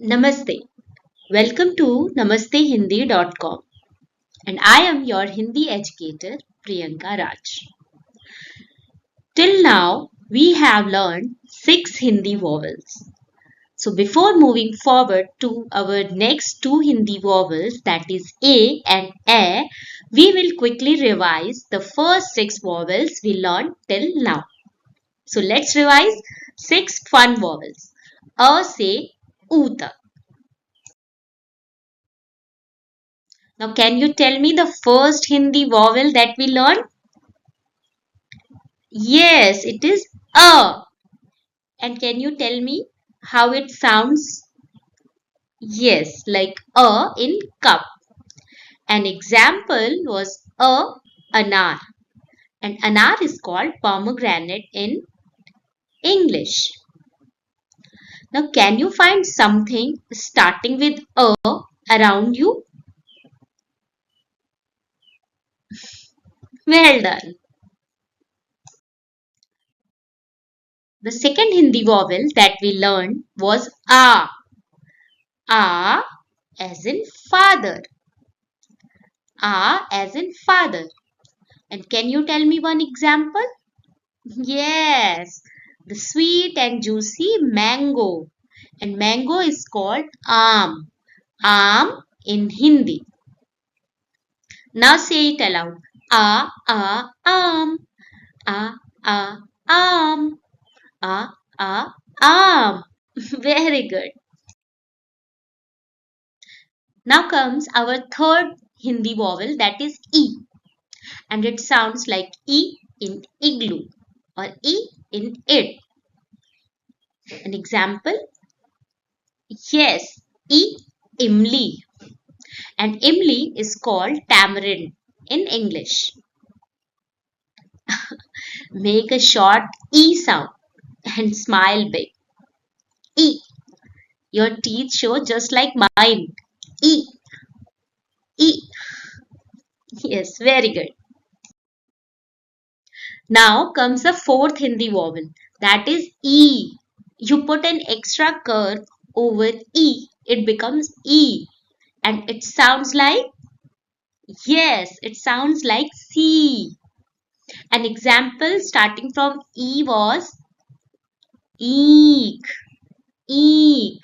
Namaste. Welcome to namastehindidotcom and I am your Hindi educator Priyanka Raj. Till now we have learned 6 Hindi vowels. So before moving forward to our next two Hindi vowels, that is A and A, we will quickly revise the first 6 vowels we learned till now. So let's revise 6 fun vowels. A से U तक. Now, can you tell me the first Hindi vowel that we learned? Yes, it is A. And can you tell me how it sounds? Yes, like A in cup. An example was anar. And anar is called pomegranate in English. Now, can you find something starting with A around you? Well done. The second Hindi vowel that we learned was A. A as in father. A as in father. And can you tell me one example? Yes, the sweet and juicy mango. And mango is called aam. Aam in Hindi. Now say it aloud. Aam. Aam. Aam. Very good. Now comes our third Hindi vowel, that is E. And it sounds like E in igloo or E in it. An example? Yes, E imli. And imli is called tamarind in English. Make a short E sound and smile big. E. Your teeth show just like mine. E. E. Yes, very good. Now comes the fourth Hindi vowel, that is E. You put an extra curve over E, it becomes E. And it sounds like, yes, it sounds like C. An example starting from E was eek. Eek.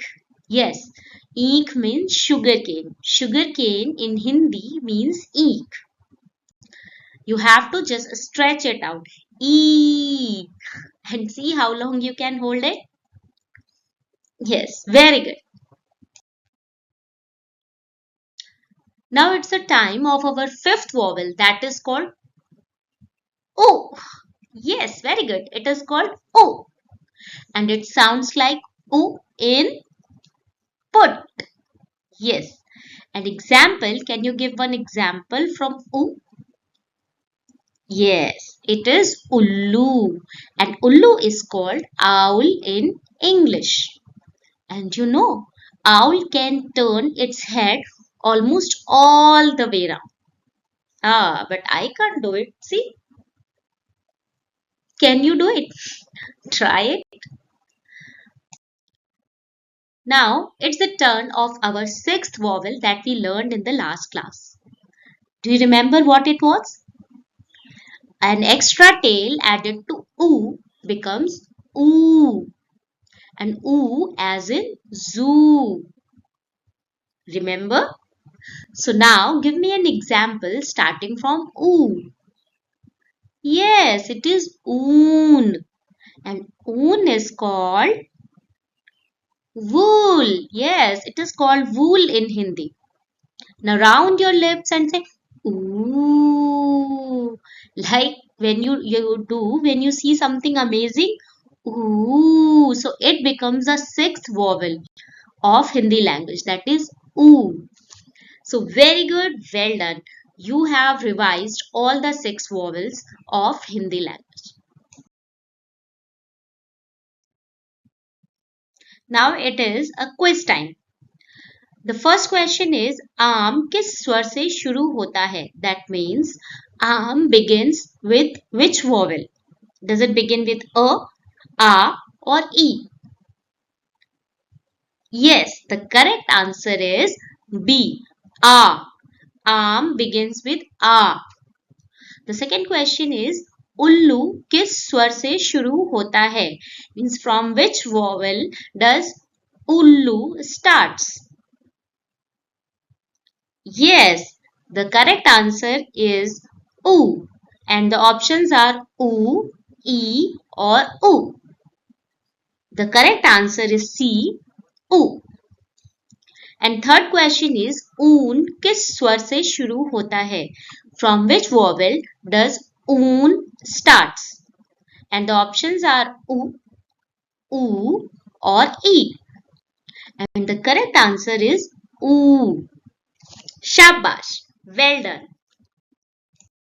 Yes, eek means sugarcane. Sugarcane in Hindi means eek. You have to just stretch it out. Eek. And see how long you can hold it. Yes, very good. Now it's the time of our fifth vowel, that is called O. Yes, very good. It is called O. And it sounds like O in put. Yes. An example, can you give one example from O? Yes, it is Ullu. And Ullu is called owl in English. And you know, owl can turn its head almost all the way around. Ah, but I can't do it. See? Can you do it? Try it. Now, it's the turn of our sixth vowel that we learned in the last class. Do you remember what it was? An extra tail added to oo becomes oo. And oo as in zoo. Remember? So now give me an example starting from oo. Yes, it is oon. And oon is called wool. Yes, it is called wool in Hindi. Now round your lips and say ooh. Like when you do when you see something amazing. Ooh. So it becomes a sixth vowel of Hindi language, that is oo. So very good, well done. You have revised all the 6 vowels of Hindi language. Now it is a quiz time. The first question is आम किस स्वर से शुरू होता है? That means आम begins with which vowel? Does it begin with a or e? Yes, the correct answer is B. A. Arm begins with A. The second question is उल्लू किस स्वर से शुरू होता है? Means from which vowel does ullu starts? Yes, the correct answer is U. And the options are U, E or U. The correct answer is C, U. And third question is ऊन किस स्वर से शुरू होता है? From which vowel does ऊन starts? And the options are U, U or E. And the correct answer is U. Shabash. Well done.